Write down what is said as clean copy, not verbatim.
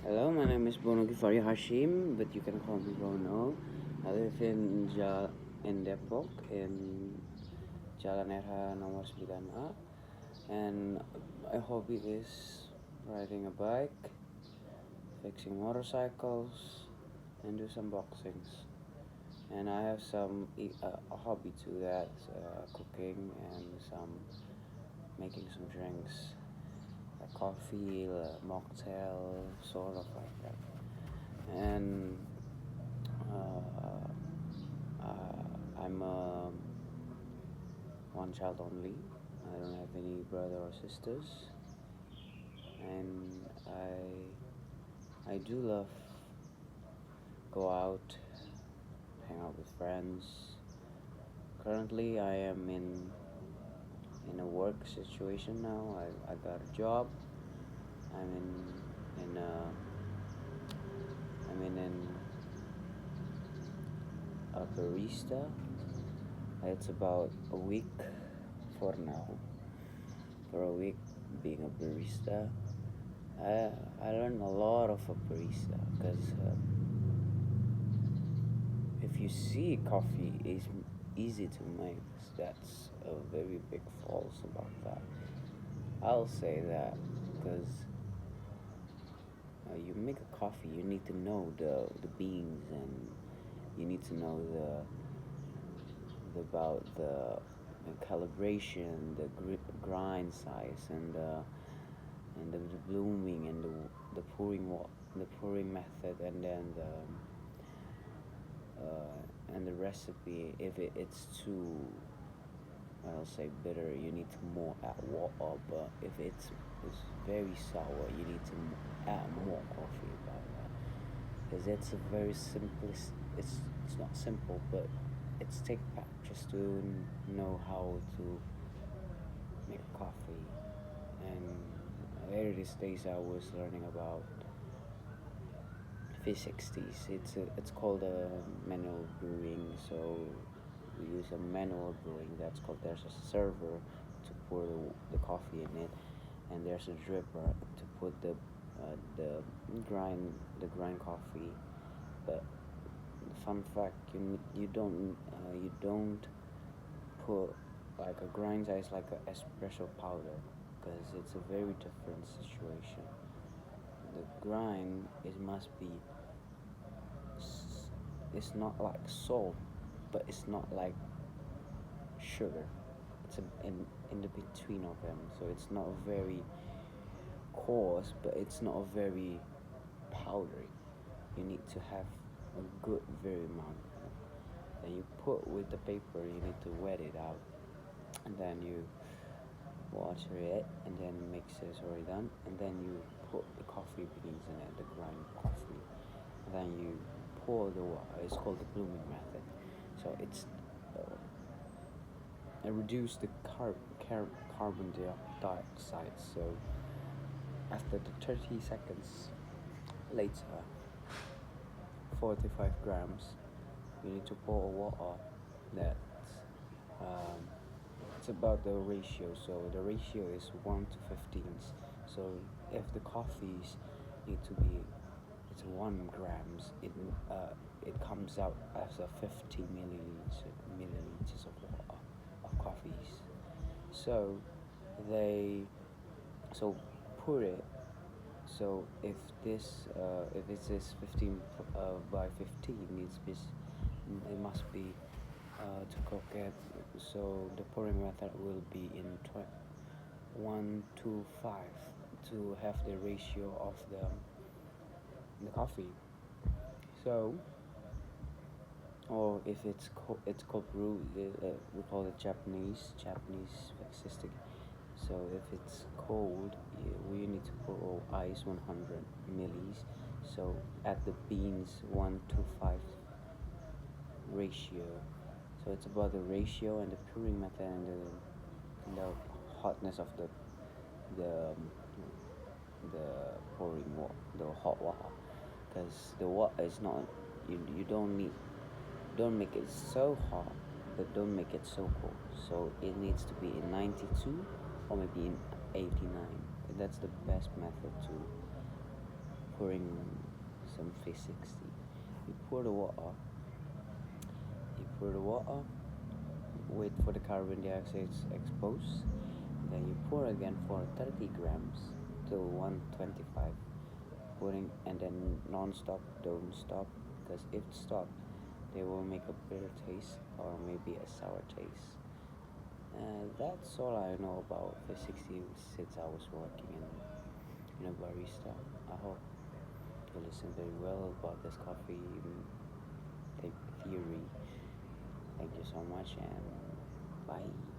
Hello, my name is Bono Gifari Hashim, but you can call me Bono. I live in Depok, in Jalan RH nomor 9A, and my hobby is riding a bike, fixing motorcycles, and do some boxings. And I have a hobby too, that's cooking and some making some drinks, like coffee, mocktail, sort of like that. And uh, I'm one child only. I don't have any brother or sisters, and I do love go out, hang out with friends. Currently, I am in a work situation now. I got a job. I'm in I'm in a barista. It's about a week for now. For a week being a barista, I I learned a lot of a barista because if you see coffee is easy to make, that's a very big false about that. I'll say that because you make a coffee, you need to know the beans, and you need to know about the calibration, the grind size, and the blooming, and the pouring method, and then the recipe. If it's too, I'll say, bitter, you need to more add water. But if it's very sour, you need to add more coffee about that. Because it's a very simplest. It's not simple, but it's take practice to know how to make coffee. And earliest days I was learning about V60s. It's called a manual brewing. So we use a manual brewing. That's called. There's a server to pour the coffee in it, and there's a dripper to put the grind coffee. But fun fact, you don't put like a grind size like an espresso powder, because it's a very different situation. The grind it must be it's not like salt, but it's not like sugar. It's in the between of them. So it's not very coarse, but it's not very powdery. You need to have a good very amount. Then you put with the paper. You need to wet it out, and then you water it, and then mix it already done, and then you put the coffee beans in it, the ground coffee, and then you pour the water. It's called the blooming method. So it's reduce the carbon dioxide. So after the 30 seconds later, 45 grams, you need to pour water. That um, it's about the ratio. So the ratio is 1 to 15. So if the coffees need to be it's 1 grams, it comes out as a 50 milliliters of water of coffees. So they so put it. So if it says 15 by 15, it must be to cook it. So the pouring method will be in 1 to 5 to have the ratio of the coffee. So, or if it's called brew, we call it Japanese system. So if it's cold, we need to put ice 100 millis. So add the beans 1 to 5 ratio. So it's about the ratio and the pouring method, and the hotness of the the pouring water, the hot water, because the water is not you don't make it so hot, but don't make it so cold. So it needs to be in 92 or maybe in 89. And that's the best method to pouring some V60. You pour the water, you pour the water, wait for the carbon dioxide to expose, then you pour again for 30 grams to 125, pouring and then non-stop, don't stop, because if stop, they will make a bitter taste or maybe a sour taste. That's all I know about V60 since I was working in a barista. I hope you listen very well about this coffee theory. Thank you so much and bye.